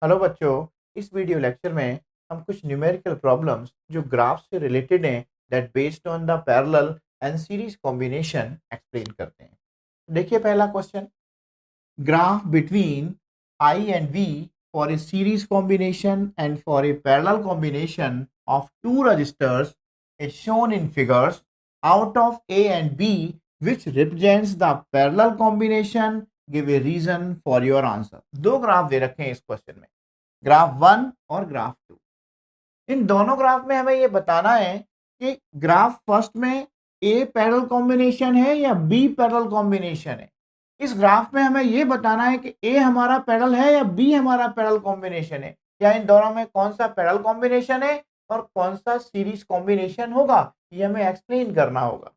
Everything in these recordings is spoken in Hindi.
हेलो बच्चों। इस वीडियो लेक्चर में हम कुछ न्यूमेरिकल प्रॉब्लम्स जो ग्राफ से रिलेटेड हैं that based on the parallel and series combination explain करते हैं। देखिए पहला question, graph between I and V for a series combination and for a parallel combination of two resistors is shown in figures out of A and B which represents the parallel combination. Give a reason for your answer. दो ग्राफ दे रखे हैं इस क्वेश्चन में, ग्राफ 1 और ग्राफ 2। इन दोनों ग्राफ में हमें ये बताना है कि ग्राफ फर्स्ट में ए पैरेलल कॉम्बिनेशन है या बी पैरेलल कॉम्बिनेशन है। इस ग्राफ में हमें ये बताना है कि ए हमारा पैरेलल है या बी हमारा पैरेलल कॉम्बिनेशन है, या इन दोनों में कौन सा पैरेलल कॉम्बिनेशन है और कौन सा सीरीज कॉम्बिनेशन होगा, ये हमें एक्सप्लेन करना होगा।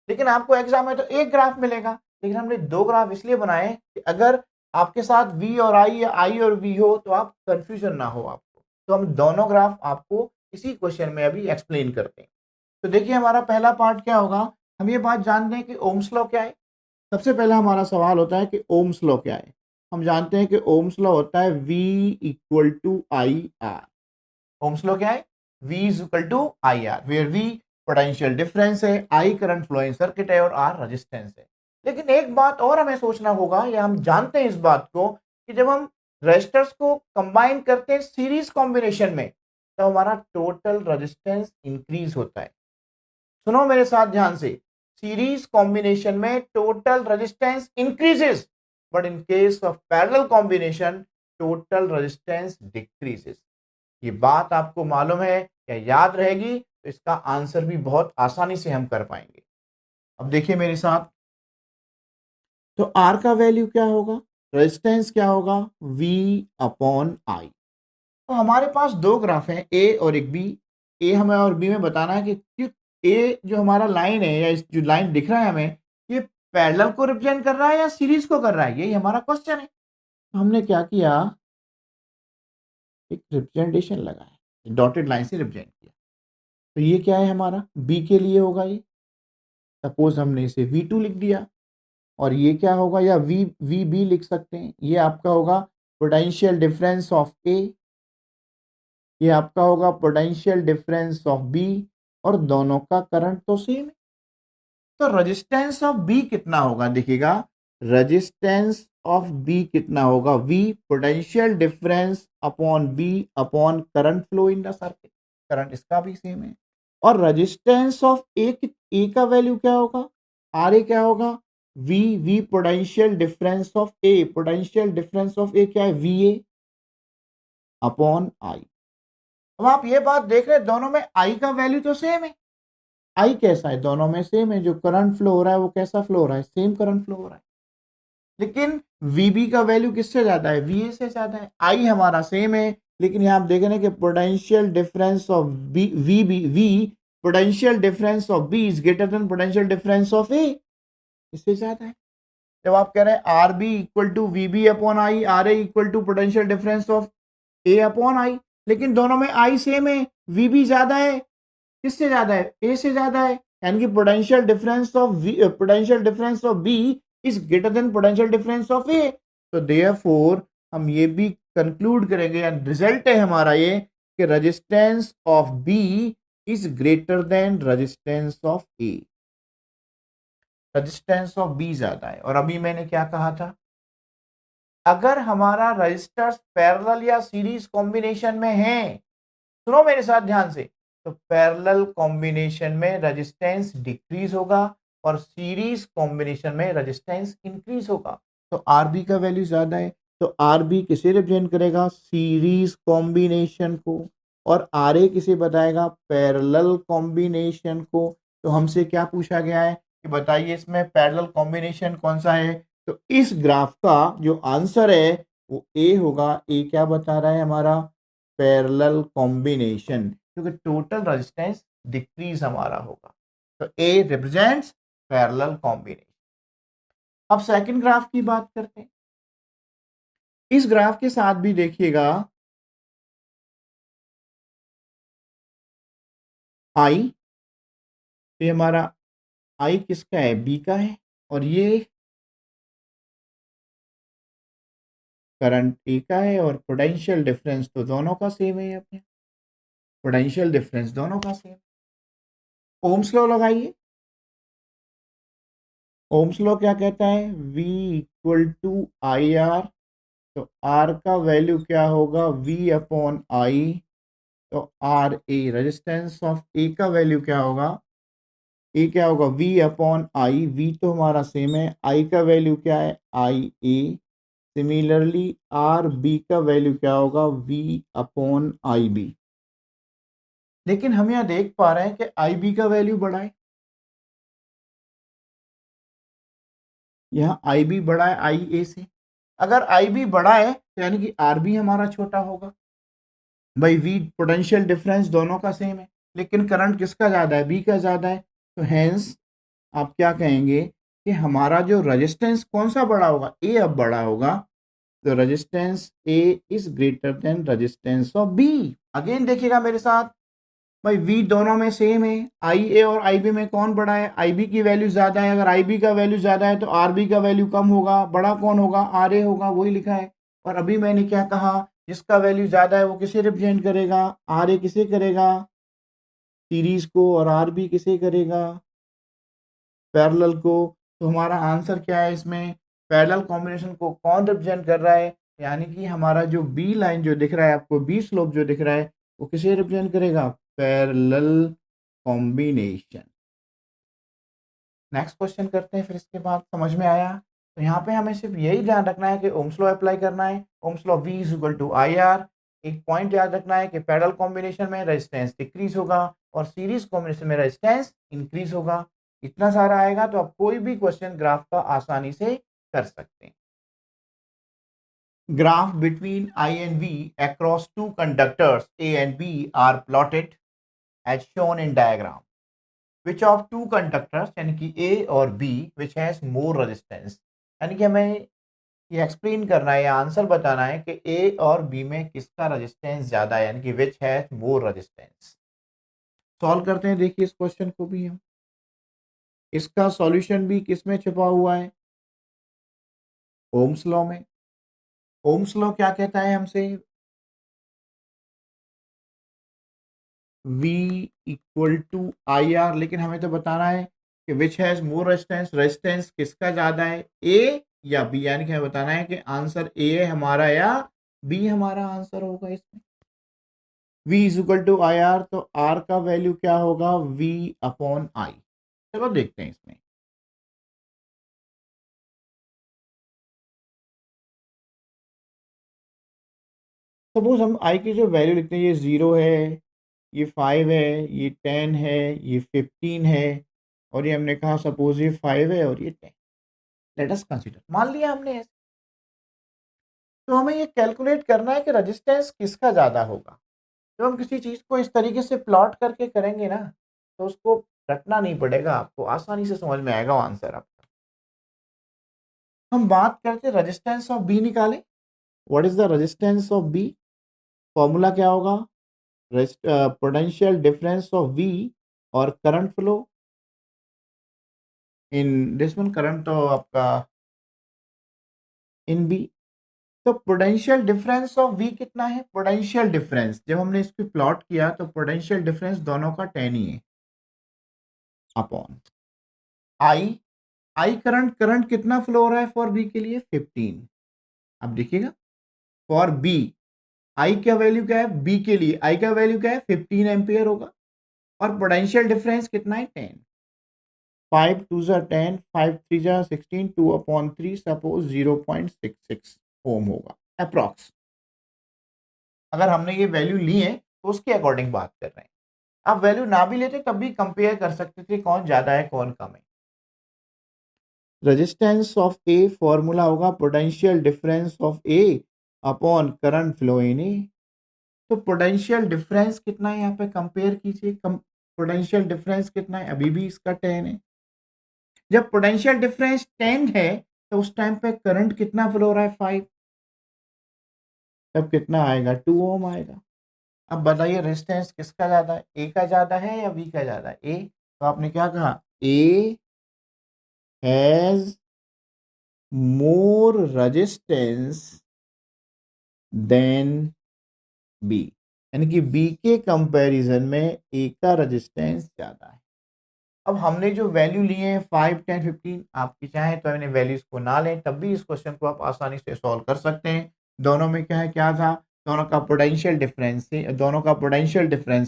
लेकिन आपको एग्जाम में तो एक ग्राफ मिलेगा, लेकिन हमने दो ग्राफ इसलिए बनाए कि अगर आपके साथ वी और आई या आई और वी हो तो आप कंफ्यूजन ना हो आपको। तो हम दोनों ग्राफ आपको इसी क्वेश्चन में अभी एक्सप्लेन करते हैं। तो देखिए हमारा पहला पार्ट क्या होगा, हम ये बात जानते हैं कि ओम्स लॉ क्या है। सबसे पहला हमारा सवाल होता है कि ओम्स लॉ क्या है। हम जानते हैं कि ओम्स लॉ होता है V equal to I R. Ohm's law क्या है? V is equal to I R, where V potential difference है, I करंट फ्लोइंग सर्किट है और R रेजिस्टेंस है। लेकिन एक बात और हमें सोचना होगा, या हम जानते हैं इस बात को, कि जब हम रेजिस्टर्स को कंबाइन करते हैं सीरीज कॉम्बिनेशन में तो हमारा टोटल रेजिस्टेंस इंक्रीज होता है। सुनो मेरे साथ ध्यान से, सीरीज कॉम्बिनेशन में total resistance increases, but in case of parallel combination total resistance decreases. ये बात आपको मालूम है या याद रहेगी तो इसका आंसर भी बहुत आसानी से हम कर पाएंगे। अब देखिए मेरे साथ, तो आर का वैल्यू क्या होगा, रेजिस्टेंस क्या होगा, V अपॉन आई। तो हमारे पास दो ग्राफ हैं, ए और एक बी। ए हमें और बी में बताना है कि ए जो हमारा लाइन है या इस जो लाइन दिख रहा है हमें, ये पैरेलल को रिप्रेजेंट कर रहा है या सीरीज को कर रहा है, यही हमारा क्वेश्चन है। तो हमने क्या किया, एक रिप्रेजेंटेशन लगाया, डॉटेड लाइन से रिप्रेजेंट किया। तो ये क्या है हमारा, बी के लिए होगा ये। सपोज हमने इसे V2 लिख दिया, और ये क्या होगा, या वी बी लिख सकते हैं। ये आपका होगा पोटेंशियल डिफरेंस ऑफ ए, ये आपका होगा पोटेंशियल डिफरेंस ऑफ बी, और दोनों का करंट तो सेम है। तो रेजिस्टेंस ऑफ बी कितना होगा, देखिएगा रेजिस्टेंस ऑफ बी कितना होगा, V potential difference upon B upon current flow in the circuit. Current इसका भी सेम है। और रेजिस्टेंस ऑफ ए का वैल्यू क्या होगा, आर ए क्या होगा, V potential difference of A, potential difference of A क्या है, VA अपॉन आई। अब आप ये बात देख रहे हैं, दोनों में आई का वैल्यू तो सेम है। आई कैसा है, दोनों में सेम है। जो करंट फ्लो हो रहा है वो कैसा फ्लो हो रहा है, सेम करंट फ्लो हो रहा है। लेकिन VB का वैल्यू किससे ज्यादा है, VA से ज्यादा है। आई हमारा सेम है, लेकिन यहाँ आप देख रहे हैं कि potential difference of B V potential difference of B is greater than potential difference of A, इससे ज्यादा है। जब आप कह रहे हैं R B equal to V B upon I, R A equal to potential difference of A upon I, लेकिन दोनों में आई सेम है, VB ज्यादा है, किससे ज्यादा है, ए से ज्यादा है। यानी कि potential difference of B is greater than potential difference of A. तो देयरफॉर हम ये भी कंक्लूड करेंगे, एंड रिजल्ट है हमारा ये कि resistance of B is greater than resistance of A. Resistance of B ज्यादा है। और अभी मैंने क्या कहा था, अगर हमारा रजिस्टर्स पैरेलल या सीरीज कॉम्बिनेशन में है, सुनो मेरे साथ ध्यान से, तो पैरेलल कॉम्बिनेशन में रेजिस्टेंस डिक्रीज होगा और सीरीज कॉम्बिनेशन में रेजिस्टेंस इंक्रीज होगा। तो आरबी का वैल्यू ज्यादा है, तो आरबी किसे रिप्रेजेंट करेगा, सीरीज कॉम्बिनेशन को, और आर ए किसे बताएगा, पैरेलल कॉम्बिनेशन को। तो हमसे क्या पूछा गया है कि बताइए इसमें पैरेलल कॉम्बिनेशन कौन सा है। तो इस ग्राफ का जो आंसर है वो ए होगा। ए क्या बता रहा है हमारा, पैरेलल कॉम्बिनेशन, क्योंकि टोटल रेजिस्टेंस डिक्रीज हमारा होगा। तो ए रिप्रेजेंट्स पैरेलल कॉम्बिनेशन। अब सेकंड ग्राफ की बात करते हैं। इस ग्राफ के साथ भी देखिएगा, आई, ये हमारा आई किसका है, बी का है, और ये करंट ए का है और पोटेंशियल डिफरेंस तो दोनों का सेम है। अपने पोटेंशियल डिफरेंस दोनों का सेम। ओम्स लॉ लगाइए। ओम्स लॉ क्या कहता है? V equal to I R. तो आर का वैल्यू क्या होगा? V upon I. तो R A resistance of A का वैल्यू क्या होगा? ए क्या होगा? V अपॉन आई। V तो हमारा सेम है। आई का वैल्यू क्या है? I A. Similarly R B का वैल्यू क्या होगा? V upon I B. लेकिन हम यहाँ देख पा रहे हैं कि आई बी का वैल्यू बड़ा है। यहाँ आई बी बड़ा है आई ए से। अगर आई बी बड़ा है तो यानी कि आर बी हमारा छोटा होगा। भाई वी पोटेंशियल डिफरेंस दोनों का सेम है, लेकिन करंट किसका ज़्यादा है? बी का ज़्यादा है। तो हैंस आप क्या कहेंगे कि हमारा जो रेजिस्टेंस कौन सा बड़ा होगा? ए अब बड़ा होगा। तो resistance A is greater than resistance of B. Again देखिएगा मेरे साथ, भाई v दोनों में सेम है। आई ए और आई बी में कौन बड़ा है? आई बी की वैल्यू ज़्यादा है। अगर आई बी का वैल्यू ज़्यादा है तो आर बी का वैल्यू कम होगा। बड़ा कौन होगा? आर ए होगा, वही लिखा है। और अभी मैंने क्या कहा? जिसका वैल्यू ज़्यादा है वो किसे रिप्रेजेंट करेगा? आर ए किसे करेगा? सीरीज को। और आर बी किसे करेगा? पैरेलल को। तो हमारा आंसर क्या है इसमें? पैरेलल कॉम्बिनेशन को कौन रिप्रेजेंट कर रहा है? यानी कि हमारा जो बी लाइन जो दिख रहा है आपको, बी स्लोप जो दिख रहा है, वो किसे रिप्रेजेंट करेगा? Parallel combination. नेक्स्ट क्वेश्चन करते हैं, फिर इसके बाद समझ में आया। तो यहाँ पे हमें सिर्फ यही ध्यान रखना है कि ओम्स लॉ अप्लाई करना है। Ohm's law V is equal to I R. एक पॉइंट याद रखना है कि पैरेलल कॉम्बिनेशन में रेजिस्टेंस डिक्रीज होगा और सीरीज कॉम्बिनेशन में रेजिस्टेंस इंक्रीज होगा। इतना सारा आएगा तो आप कोई भी क्वेश्चन ग्राफ का आसानी से कर सकते हैं। Graph between I and V across two conductors A and B are plotted as shown in diagram. Which of two conductors यानी कि A और B which has more resistance? यानी कि हमें ये एक्सप्लेन करना है या आंसर बताना है कि A और B में किसका रेजिस्टेंस ज्यादा है, यानी कि which has more resistance। Solve करते हैं, देखिए इस क्वेश्चन को भी हम। इसका सॉल्यूशन भी किस में छुपा हुआ है? ओम्स लॉ में। ओम्स लॉ क्या कहता है हमसे? V equal to I R. लेकिन हमें तो बताना है कि which has more resistance. Resistance किसका ज्यादा है? ए या बी? यानी कि हमें बताना है कि आंसर ए है हमारा या बी हमारा आंसर होगा इसमें। V is equal to I R. तो आर का वैल्यू क्या होगा? V upon I. चलो देखते हैं इसमें। सपोज हम आई की जो वैल्यू लिखते हैं, ये 0 है, ये 5 है, ये 10 है, ये 15 है, और ये हमने कहा सपोज ये 5 है और ये 10। लेट अस कंसीडर, मान लिया हमने ऐसे। तो हमें ये कैलकुलेट करना है कि रेजिस्टेंस किसका ज़्यादा होगा। जब हम किसी चीज़ को इस तरीके से प्लॉट करके करेंगे ना, तो उसको रटना नहीं पड़ेगा, आपको आसानी से समझ में आएगा आंसर आपका। हम बात करते हैं रेजिस्टेंस ऑफ बी निकालें। What is the resistance of B? Formula क्या होगा? पोटेंशियल डिफरेंस ऑफ वी और current flow in this one. Current तो आपका इन बी। तो पोटेंशियल डिफरेंस ऑफ वी कितना है? पोटेंशियल डिफरेंस जब हमने इसको प्लॉट किया तो पोटेंशियल डिफरेंस दोनों का 10 ही है upon I. I current, current कितना फ्लो हो रहा है फॉर बी के लिए? 15। अब देखिएगा फॉर बी आई का वैल्यू क्या है? बी के लिए आई का वैल्यू क्या है? 15 एम्पियर होगा। और पोटेंशियल डिफरेंस कितना है? 10। 5 2 जा 10, 5 3 जा 16, 2 अपॉन 3 सपोज 0.66 ओम होगा अप्रॉक्स। अगर हमने ये वैल्यू ली है तो उसके अकॉर्डिंग बात कर रहे हैं। आप वैल्यू ना भी लेते तब भी कंपेयर कर सकते थे कौन ज्यादा है कौन कम है। रेजिस्टेंस ऑफ ए फॉर्मूला होगा potential difference of A upon current flow in A. तो पोटेंशियल डिफरेंस कितना है यहाँ पे कंपेयर कीजिए। पोटेंशियल डिफरेंस कितना है? अभी भी इसका 10 है। जब पोटेंशियल डिफरेंस 10 है तो उस टाइम पे करंट कितना फ्लो हो रहा है? 5। तब कितना आएगा? 2 ओम आएगा। अब बताइए रेजिस्टेंस किसका ज्यादा है? ए का ज्यादा है या बी का ज्यादा है? ए। तो आपने क्या कहा? A has more resistance than B, यानी कि बी के कंपैरिजन में ए का रेजिस्टेंस ज़्यादा है। अब हमने जो वैल्यू लिए हैं 5, 10, 15, आपकी चाहें तो मैंने वैल्यूज़ को ना लें तब भी इस क्वेश्चन को आप आसानी से सॉल्व कर सकते हैं। दोनों में क्या था? दोनों का पोटेंशियल डिफरेंस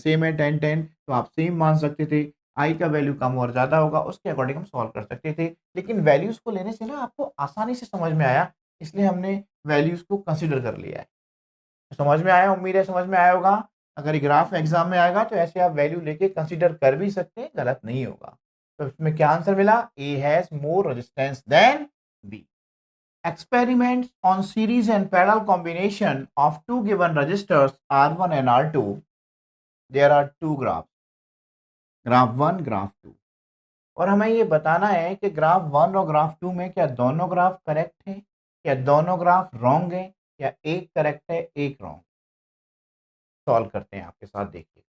सेम है 10, 10, तो आप सेम मान सकते थे। आई का वैल्यू कम और ज़्यादा होगा, उसके अकॉर्डिंग हम सॉल्व कर सकते थे। लेकिन वैल्यूज़ को लेने से ना आपको आसानी से समझ में आया, इसलिए हमने वैल्यूज़ को कंसीडर कर लिया है। समझ में आया, उम्मीद है समझ में आया होगा। अगर ग्राफ एग्जाम में आएगा तो ऐसे आप वैल्यू लेके कंसीडर कर भी सकते हैं, गलत नहीं होगा। तो इसमें क्या आंसर मिला? A has more resistance than B. Experiments on series and parallel combination of two given resistors R1 and R2. There are two graphs, graph 1, graph 2. और हमें ये बताना है कि ग्राफ 1 और ग्राफ 2 में क्या दोनों ग्राफ करेक्ट है, या दोनों ग्राफ रॉन्ग है, या एक करेक्ट है एक रॉन्ग। सॉल्व करते हैं आपके साथ, देखिए।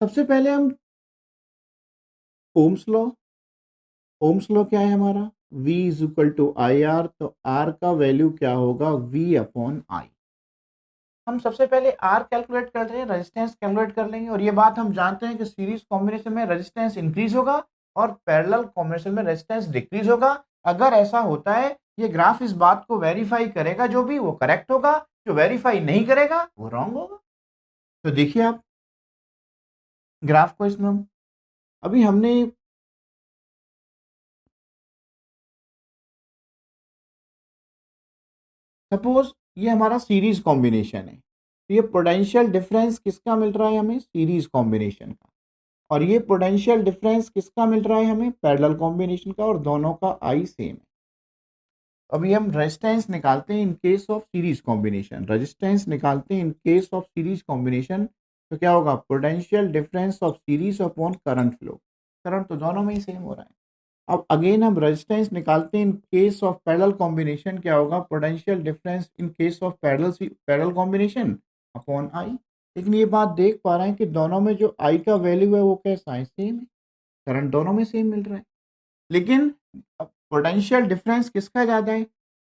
सबसे पहले हम ओम्स लॉ, ओम्स लॉ क्या है हमारा? V is equal to I R, तो R का वैल्यू क्या होगा? V upon I. हम सबसे पहले R कैलकुलेट कर रहे हैं, रेजिस्टेंस कैलकुलेट कर लेंगे। और ये बात हम जानते हैं कि सीरीज कॉम्बिनेशन में रेजिस्टेंस इंक्रीज होगा और पैरेलल कॉम्बिनेशन में रेजिस्टेंस डिक्रीज होगा। अगर ऐसा होता है, ये ग्राफ इस बात को वेरीफाई करेगा, जो भी वो करेक्ट होगा, जो वेरीफाई नहीं करेगा वो रॉन्ग होगा। तो देखिए आप ग्राफ को, इसमें अभी हमने सपोज ये हमारा सीरीज कॉम्बिनेशन है, तो ये पोटेंशियल डिफरेंस किसका मिल रहा है हमें? सीरीज कॉम्बिनेशन का। और ये पोटेंशियल डिफरेंस किसका मिल रहा है हमें? पैरेलल कॉम्बिनेशन का, और दोनों का आई सेम है। अभी हम रेजिस्टेंस निकालते हैं इन case of series combination, resistance निकालते हैं इन केस ऑफ सीरीज कॉम्बिनेशन। तो क्या होगा? Potential difference of series upon current flow. Current तो दोनों में ही सेम हो रहा है। अब अगेन हम रेजिस्टेंस निकालते हैं इन केस ऑफ पैरेलल कॉम्बिनेशन। क्या होगा? Potential difference in case of parallel combination upon I. लेकिन ये बात देख पा रहे हैं कि दोनों में जो आई का वैल्यू है वो कैसा है? सेम है। करंट दोनों में सेम मिल रहा है। लेकिन पोटेंशियल डिफरेंस किसका ज़्यादा है?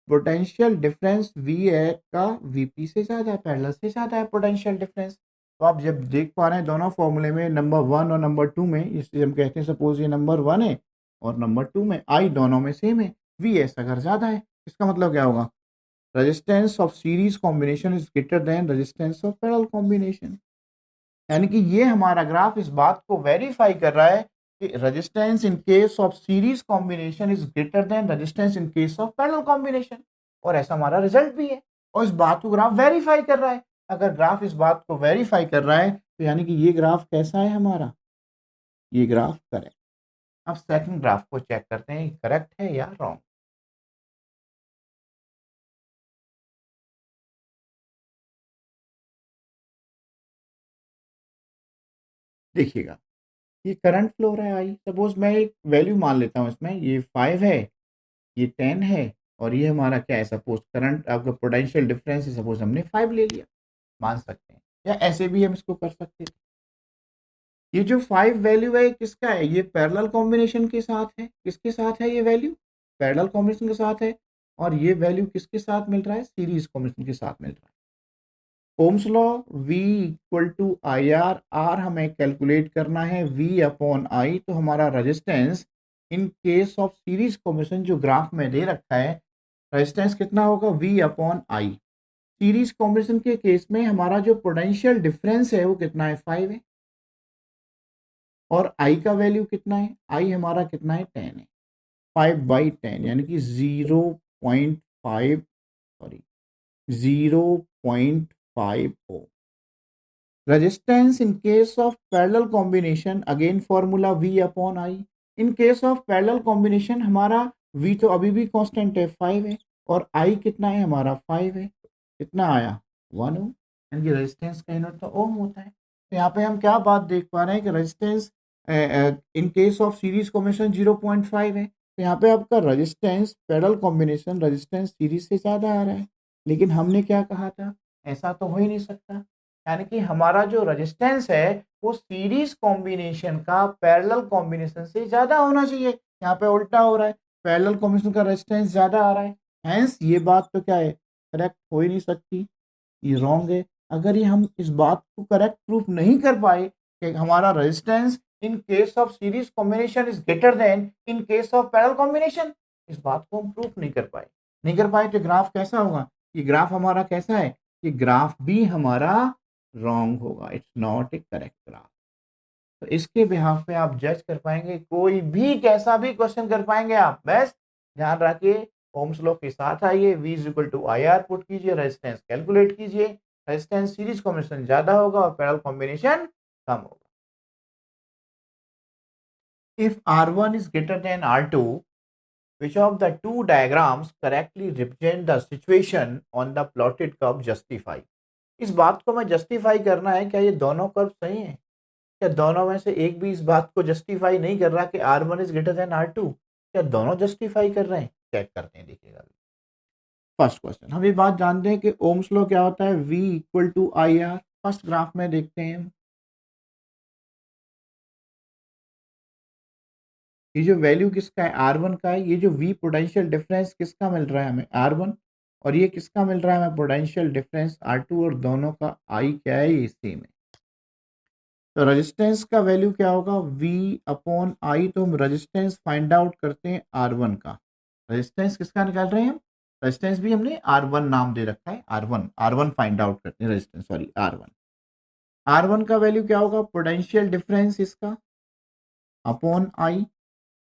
पोटेंशियल डिफरेंस वी है का वीपी से ज़्यादा है, पैरेलल से ज़्यादा है पोटेंशियल डिफरेंस। तो आप जब देख पा रहे हैं दोनों फॉर्मूले में नंबर 1 और नंबर 2 में, इसलिए हम कहते हैं सपोज ये नंबर 1 है और नंबर 2 में आई दोनों में सेम है, वी एस अगर ज़्यादा है, इसका मतलब क्या होगा? Resistance of series combination is greater than resistance of parallel combination. यानी कि ये हमारा ग्राफ इस बात को वेरीफाई कर रहा है कि resistance in case of series combination is greater than resistance in case of parallel combination. और ऐसा हमारा रिजल्ट भी है, और इस बात को ग्राफ वेरीफाई कर रहा है। अगर ग्राफ इस बात को वेरीफाई कर रहा है तो यानी कि ये ग्राफ कैसा है हमारा? ये ग्राफ करेक्ट। अब सेकंड ग्राफ को चेक करते हैं, करेक्ट है या रॉन्ग। देखिएगा, ये करंट फ्लो रहा है आई। सपोज मैं एक वैल्यू मान लेता हूँ इसमें, ये 5 है, ये 10 है, और ये हमारा क्या है? सपोज करंट आपका पोटेंशियल डिफरेंस है, सपोज हमने 5 ले लिया, मान सकते हैं, या ऐसे भी हम इसको कर सकते हैं। ये जो 5 वैल्यू है किसका है? ये पैरेलल कॉम्बिनेशन के साथ है। किसके साथ है ये वैल्यू? पैरेलल कॉम्बिनेशन के साथ है। और ये वैल्यू किसके साथ मिल रहा है? सीरीज कॉम्बिनेशन के साथ मिल रहा है। Ohm's law, V equal to I R. R हमें कैलकुलेट करना है V अपॉन आई। तो हमारा resistance in case of series combination जो ग्राफ में दे रखा है, रेजिस्टेंस कितना होगा? V upon I. Series combination के केस में हमारा जो पोटेंशियल डिफरेंस है वो कितना है? 5 है। और आई का वैल्यू कितना है? आई हमारा कितना है? 10 है। 5/10 यानी कि 0.5, sorry 0.5 ohm. Resistance in case of parallel combination, again formula V upon I. In case of parallel combination हमारा V तो अभी भी कांस्टेंट है, 5 है, और I कितना है हमारा? 5 है। कितना आया? 1 ओम। यानी कि रेजिस्टेंस का यूनिट तो ओम होता है। तो यहाँ पे हम क्या बात देख पा रहे हैं कि resistance in case of series combination 0.5 है। तो यहाँ पे आपका resistance parallel combination resistance series से ज़्यादा आ रहा है। लेकिन हमने क्या कहा था? ऐसा तो हो ही नहीं सकता। यानी कि हमारा जो रेजिस्टेंस है वो सीरीज कॉम्बिनेशन का पैरेलल कॉम्बिनेशन से ज़्यादा होना चाहिए। यहाँ पे उल्टा हो रहा है, पैरेलल कॉम्बिनेशन का रेजिस्टेंस ज़्यादा आ रहा है। हेंस ये बात तो क्या है? करेक्ट हो ही नहीं सकती, ये रॉन्ग है। अगर ये हम इस बात को करेक्ट प्रूफ नहीं कर पाए कि हमारा resistance in case of series combination is greater then in case of parallel combination, इस बात को हम प्रूफ नहीं कर पाए तो ग्राफ कैसा होगा? ये ग्राफ हमारा कैसा है? ये ग्राफ भी हमारा रॉन्ग होगा, it's not A correct graph. तो इसके बिहाफ पे आप जज कर पाएंगे, कोई भी कैसा भी क्वेश्चन कर पाएंगे आप। बस ध्यान रखिए, ओम्स लॉ के साथ आइए, V is equal to I R put कीजिए, रेजिस्टेंस कैलकुलेट कीजिए, रेजिस्टेंस सीरीज कॉम्बिनेशन ज्यादा होगा और पैरेलल कॉम्बिनेशन कम होगा। If R1 is greater than R2, which of the two diagrams correctly represent the situation on the plotted curve justify? इस बात को मैं जस्टिफाई करना है, क्या ये दोनों कर्व सही हैं? क्या दोनों में से एक भी इस बात को जस्टिफाई नहीं कर रहा कि R1 is greater then R2? क्या दोनों जस्टिफाई कर रहे हैं? चेक करते हैं, देखिएगा। फर्स्ट क्वेश्चन, हम ये बात जानते हैं कि ओम्स लॉ क्या होता है, V equal to I R. First graph में देखते हैं, ये जो वैल्यू किसका है, R1 का है। ये जो V पोटेंशियल डिफरेंस किसका मिल रहा है हमें, R1, और ये किसका मिल रहा है हमें, पोटेंशियल डिफरेंस R2, और दोनों का I क्या है, ये सेम है। तो रेजिस्टेंस का वैल्यू क्या होगा, V अपॉन I। तो हम रेजिस्टेंस फाइंड आउट करते हैं R1 का। रेजिस्टेंस किसका निकाल रहे हैं हम, रेजिस्टेंस भी हमने R1 नाम दे रखा है, R1 फाइंड आउट करते हैं, रेजिस्टेंस सॉरी R1 का वैल्यू क्या होगा, पोटेंशियल डिफरेंस इसका अपॉन I,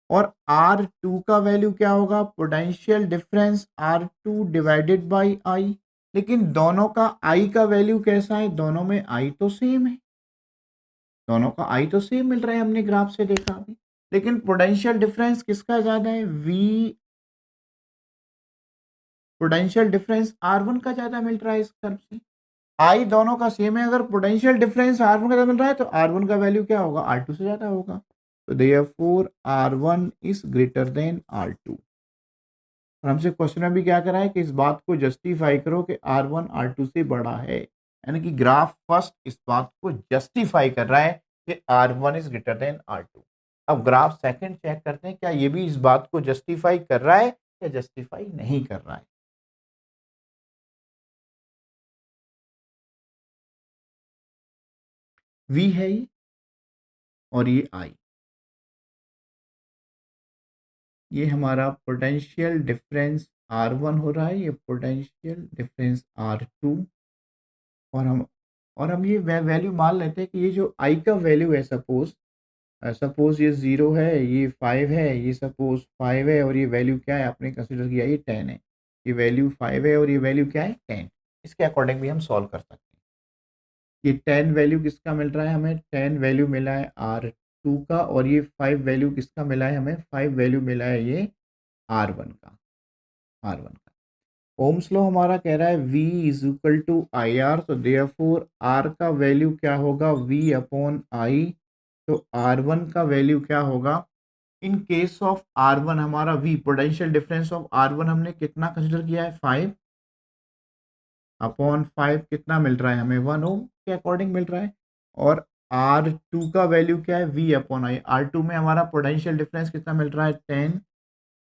और R2 का वैल्यू क्या होगा, potential difference R2 divided by I। लेकिन दोनों का I का वैल्यू कैसा है, दोनों में I तो सेम है, दोनों का I तो सेम मिल रहा है, हमने ग्राफ से देखा अभी। लेकिन पोटेंशियल डिफरेंस किसका ज्यादा है, पोटेंशियल डिफरेंस R1 का ज्यादा मिल रहा है इस कर्व से। I दोनों का सेम है, अगर पोटेंशियल डिफरेंस R1 का ज्यादा मिल रहा है तो R1 का वैल्यू क्या होगा, R2 से ज्यादा होगा। तो therefore R1 is greater then R2। और हमसे क्वेश्चन में भी क्या करा है कि इस बात को जस्टिफाई करो कि R1 R2 से बड़ा है, यानी कि ग्राफ फर्स्ट इस बात को जस्टिफाई कर रहा है कि R1 is greater then R2। अब ग्राफ सेकंड चेक करते हैं, क्या ये भी इस बात को जस्टिफाई कर रहा है या जस्टिफाई नहीं कर रहा है। V है ये, और ये I, ये हमारा पोटेंशियल डिफरेंस R1 हो रहा है, ये पोटेंशियल डिफरेंस R2, और हम ये वैल्यू मान लेते हैं कि ये जो I का वैल्यू है, सपोज ये 0 है, ये 5 है, ये सपोज 5 है, और ये वैल्यू क्या है आपने कंसीडर किया, ये 10 है। ये वैल्यू 5 है और ये वैल्यू क्या है, 10। इसके अकॉर्डिंग भी हम सॉल्व कर सकते हैं। ये 10 वैल्यू किसका मिल रहा है हमें, 10 वैल्यू मिला है R2 का, और ये 5 वैल्यू किसका मिला है हमें, 5 वैल्यू मिला है ये R1 का। ओम्स लॉ हमारा कह रहा है V is equal to I R, तो देयरफॉर R का वैल्यू क्या होगा, V अपॉन I। तो R1 का वैल्यू क्या होगा, इन केस ऑफ R1 हमारा V potential difference of R1 हमने कितना कंसिडर किया है, 5 अपॉन 5 कितना मिल रहा है हमें, 1 ओम के अकॉर्डिंग मिल रहा है। और R2 का वैल्यू क्या है, V अपॉन I। R2 में हमारा पोटेंशियल डिफरेंस कितना मिल रहा है, 10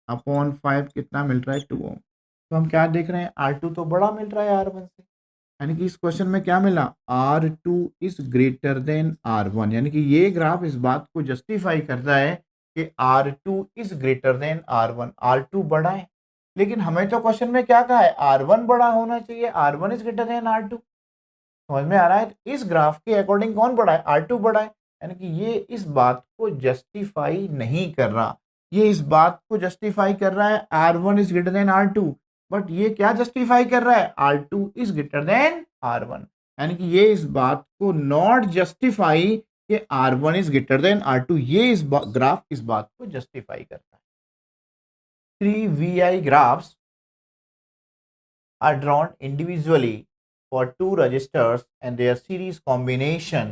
अपॉन 5 कितना मिल रहा है, 2 ओम। तो हम क्या देख रहे हैं, R2 तो बड़ा मिल रहा है R1 से, यानी कि इस क्वेश्चन में क्या मिला, R2 is greater then R1, यानी कि ये ग्राफ इस बात को जस्टिफाई करता है कि R2 is greater then R1, R2 बड़ा है। लेकिन हमें तो क्वेश्चन में क्या कहा है, R1 बड़ा होना चाहिए, R1 is greater then R2। समझ में आ रहा है, इस ग्राफ के अकॉर्डिंग कौन बड़ा है, R2 बड़ा है, यानी कि ये इस बात को जस्टिफाई नहीं कर रहा। ये इस बात को जस्टिफाई कर रहा है R1 is greater then R2, but ये क्या जस्टिफाई कर रहा है, R2 is greater then R1, यानी कि ये इस बात को नॉट जस्टिफाई कि R1 is greater then R2। ये ग्राफ इस बात को जस्टिफाई करता है। 3 VI graphs are drawn individually for two resistors and their series combination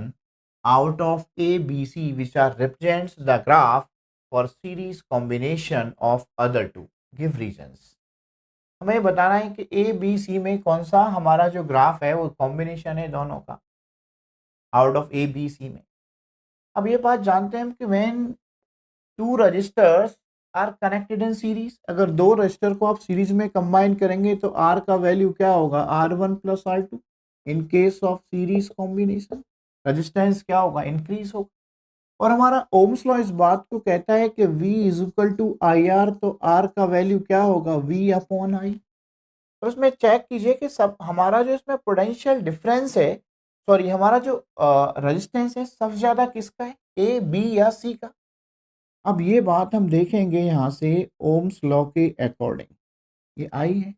out of A, B, C, which are represents the graph for series combination of other two. Give reasons. हमें बताना है कि A, B, C में कौन सा हमारा जो ग्राफ है वो कॉम्बिनेशन है दोनों का, out of A, B, C में। अब ये बात जानते हैं कि when two resistors are connected in series. अगर दो रजिस्टर को आप सीरीज में कंबाइन करेंगे तो आर का वैल्यू क्या होगा, R1 plus R2। In case of series combination resistance क्या होगा, इंक्रीज होगा। और हमारा ओम्स लॉ इस बात को कहता है कि V is equal to I R, तो R का वैल्यू क्या होगा, V अपॉन आई। तो इसमें चेक कीजिए कि सब हमारा जो इसमें पोटेंशियल डिफरेंस है, सॉरी हमारा जो रेजिस्टेंस है सबसे ज्यादा किसका है, ए बी या सी का। अब ये बात हम देखेंगे यहाँ से ओम्स लॉ के अकॉर्डिंग, ये आई है।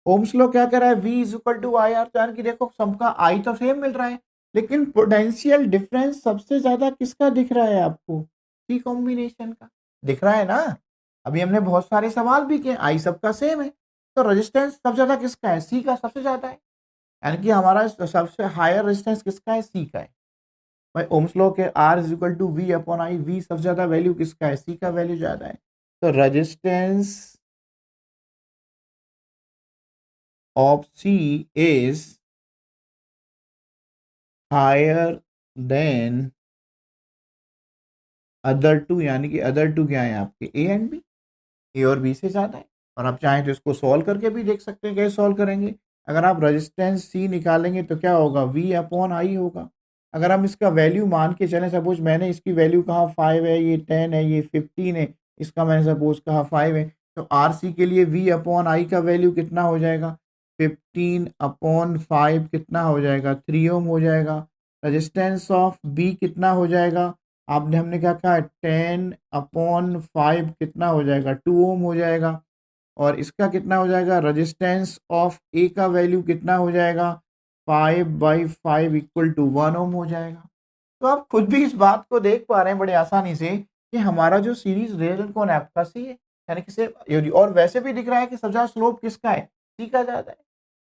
ओम्स लॉ क्या कह रहा है, V is equal to I R, तो यानी कि देखो सबका आई तो सेम मिल रहा है, लेकिन पोटेंशियल डिफरेंस सबसे ज्यादा किसका दिख रहा है आपको, सी कॉम्बिनेशन का दिख रहा है ना। अभी हमने बहुत सारे सवाल भी किए, आई सबका सेम है, तो रेजिस्टेंस सबसे ज्यादा किसका है, सी का सबसे ज्यादा है, यानी कि हमारा सबसे हायर रेजिस्टेंस किसका है, सी का है। भाई ओम्स लॉ के R is equal to V upon I, V सबसे ज्यादा वैल्यू किसका है, सी का वैल्यू ज्यादा है, तो resistance of C is higher than other two, यानी कि अदर टू क्या है आपके, ए एंड बी, ए और बी से ज्यादा है। और आप चाहें तो इसको सॉल्व करके भी देख सकते हैं, कैसे सॉल्व करेंगे। अगर आप रेजिस्टेंस सी निकालेंगे तो क्या होगा, वी अपॉन आई होगा। अगर हम इसका वैल्यू मान के चलें, सपोज मैंने इसकी वैल्यू कहा 5 है, ये 10 है, ये 15 है, इसका मैंने सपोज कहा 5 है, तो आर सी के लिए वी अपॉन आई का वैल्यू कितना हो जाएगा, 15 अपॉन 5 कितना हो जाएगा, 3 ओम हो जाएगा। रजिस्टेंस ऑफ बी कितना हो जाएगा, आपने हमने क्या कहा, 10 अपॉन 5 कितना हो जाएगा, 2 ओम हो जाएगा। और इसका कितना हो जाएगा, रेजिस्टेंस ऑफ ए का वैल्यू कितना हो जाएगा, 5/5 इक्वल टू 1 ओम हो जाएगा। तो आप खुद भी इस बात को देख पा रहे हैं बड़े आसानी से कि हमारा जो सीरीज रियल कौन है, आपका सी है, यानी कि सिर्फ, और वैसे भी दिख रहा है कि सबसे ज्यादा स्लोप किसका है, सी का ज्यादा है।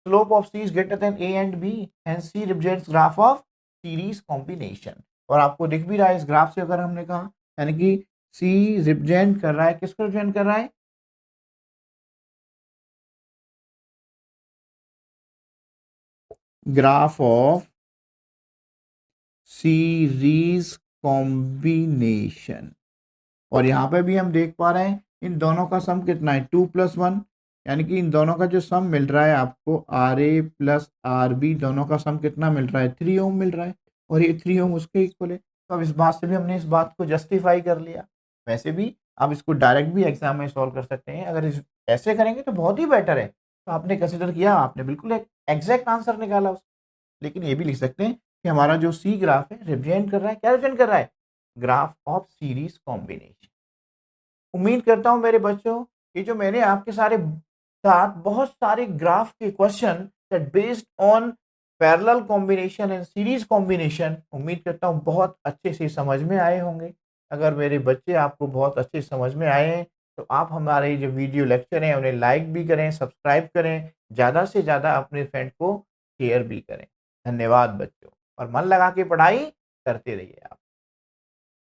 Slope of C is greater than A and B and C represents graph of series combination. और आपको दिख भी रहा है इस ग्राफ से, अगर हमने कहा, यानी कि सी रिप्रेजेंट कर रहा है, किसको रिप्रेजेंट कर रहा है, ग्राफ ऑफ सीरीज कॉम्बिनेशन। और यहाँ पे भी हम देख पा रहे हैं इन दोनों का सम कितना है, 2+1, यानी कि इन दोनों का जो सम मिल रहा है आपको, R A plus R B, दोनों का सम कितना मिल रहा है, 3 ओम मिल रहा है, और ये 3 ओम उसके इक्वल है। तो अब इस बात से भी हमने इस बात को जस्टिफाई कर लिया। वैसे भी आप इसको डायरेक्ट भी एग्जाम में सॉल्व कर सकते हैं, अगर ऐसे करेंगे तो बहुत ही बेटर है। तो आपने कंसिडर किया, आपने बिल्कुल एक एग्जैक्ट आंसर निकाला उसका। लेकिन ये भी लिख सकते हैं कि हमारा जो सी ग्राफ है रिप्रेजेंट कर रहा है, क्या रिप्रेजेंट कर रहा है, ग्राफ ऑफ सीरीज कॉम्बिनेशन। उम्मीद करता हूं मेरे बच्चों, ये जो मैंने आपके सारे साथ बहुत सारे ग्राफ के question that based on parallel combination and series combination, उम्मीद करता हूं बहुत अच्छे से समझ में आए होंगे। अगर मेरे बच्चे आपको बहुत अच्छे से समझ में आए हैं तो आप हमारे जो वीडियो लेक्चर हैं उन्हें लाइक भी करें, सब्सक्राइब करें, ज़्यादा से ज़्यादा अपने फ्रेंड को शेयर भी करें। धन्यवाद बच्चों, और मन लगा के पढ़ाई करते रहिए आप।